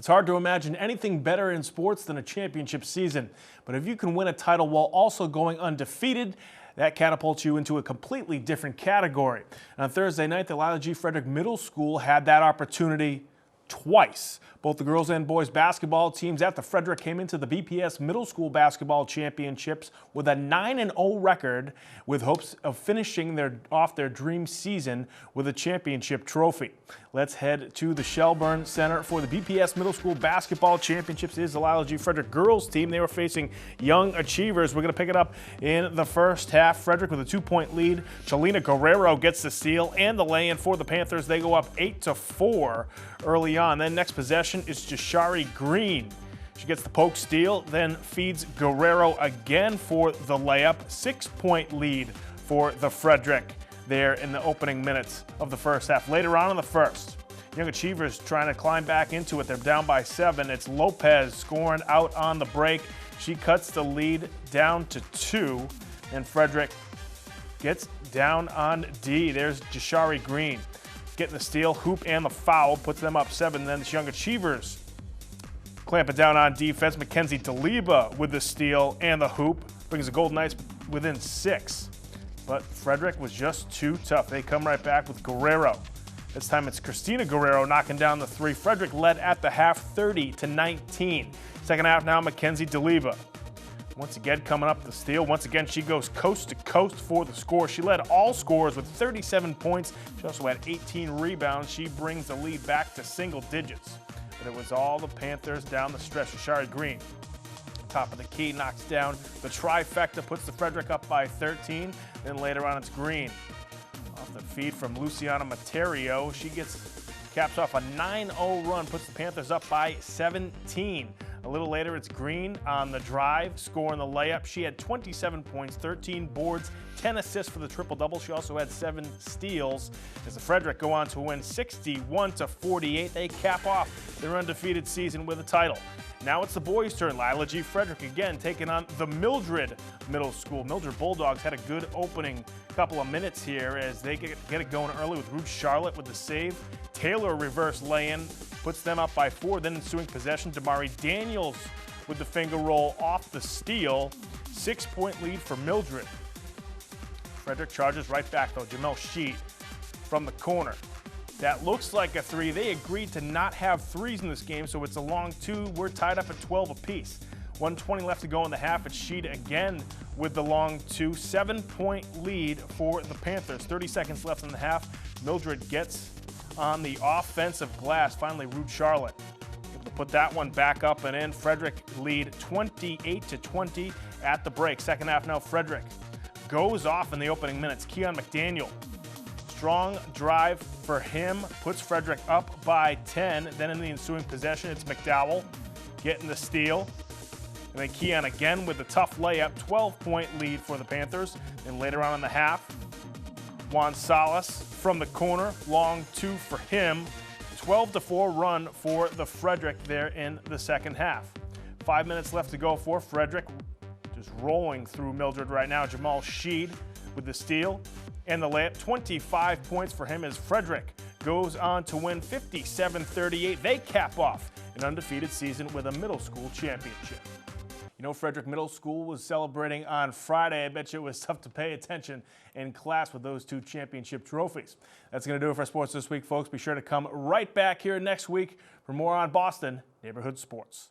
It's hard to imagine anything better in sports than a championship season, but if you can win a title while also going undefeated, that catapults you into a completely different category. On Thursday night, the Lila G. Frederick Middle School had that opportunity twice. Both the girls and boys basketball teams at the Frederick came into the BPS Middle School Basketball Championships with a 9-0 record, with hopes of finishing off their dream season with a championship trophy. Let's head to the Shelburne Center for the BPS Middle School Basketball Championships. It is the Lila G. Frederick girls team. They were facing Young Achievers. We're going to pick it up in the first half. Frederick with a 2-point lead. Chalina Guerrero gets the steal and the lay-in for the Panthers. They go up 8-4 early on. Then next possession is Jashari Green. She gets the poke steal, then feeds Guerrero again for the layup. 6-point lead for the Frederick there in the opening minutes of the first half. Later on in the first, Young Achievers trying to climb back into it. They're down by 7. It's Lopez scoring out on the break. She cuts the lead down to 2, and Frederick gets down on D. There's Jashari Green getting the steal, hoop, and the foul, puts them up 7. Then the Young Achievers clamp it down on defense. Mackenzie Deliba with the steal and the hoop, brings the Golden Knights within 6. But Frederick was just too tough. They come right back with Guerrero. This time it's Christina Guerrero knocking down the 3. Frederick led at the half 30-19. Second half now, Mackenzie Deliba once again coming up the steal. Once again, she goes coast to coast for the score. She led all scorers with 37 points. She also had 18 rebounds. She brings the lead back to single digits. But it was all the Panthers down the stretch. Jashari Green, top of the key, knocks down the trifecta, puts the Frederick up by 13. Then later on, it's Green off the feed from Luciana Materio. She caps off a 9-0 run, puts the Panthers up by 17. A little later, it's Green on the drive, scoring the layup. She had 27 points, 13 boards, 10 assists for the triple-double. She also had 7 steals as the Frederick go on to win 61-48. They cap off their undefeated season with a title. Now it's the boys' turn. Lila G. Frederick again taking on the Mildred Middle School. Mildred Bulldogs had a good opening couple of minutes here as they get it going early with Ruth Charlotte with the save. Taylor reverse lay-in puts them up by 4. Then ensuing possession, Damari Daniels with the finger roll off the steal. 6-point lead for Mildred. Frederick charges right back though. Jamel Sheet from the corner. That looks like a 3. They agreed to not have 3s in this game, so it's a long 2. We're tied up at 12 apiece. 1:20 left to go in the half. It's Sheet again with the long 2. 7-point lead for the Panthers. 30 seconds left in the half. Mildred gets on the offensive glass. Finally, Ruth Charlotte able to put that one back up and in. Frederick lead 28-20 at the break. Second half now, Frederick goes off in the opening minutes. Keon McDaniel, strong drive for him, puts Frederick up by 10. Then in the ensuing possession, it's McDowell getting the steal. And then Keon again with the tough layup. 12-point lead for the Panthers. And later on in the half, Juan Salas from the corner, long 2 for him. 12-4 run for the Frederick there in the second half. 5 minutes left to go for Frederick. Just rolling through Mildred right now. Jamal Sheed with the steal and the layup. 25 points for him as Frederick goes on to win 57-38. They cap off an undefeated season with a middle school championship. You know, Frederick Middle School was celebrating on Friday. I bet you it was tough to pay attention in class with those 2 championship trophies. That's going to do it for sports this week, folks. Be sure to come right back here next week for more on Boston Neighborhood Sports.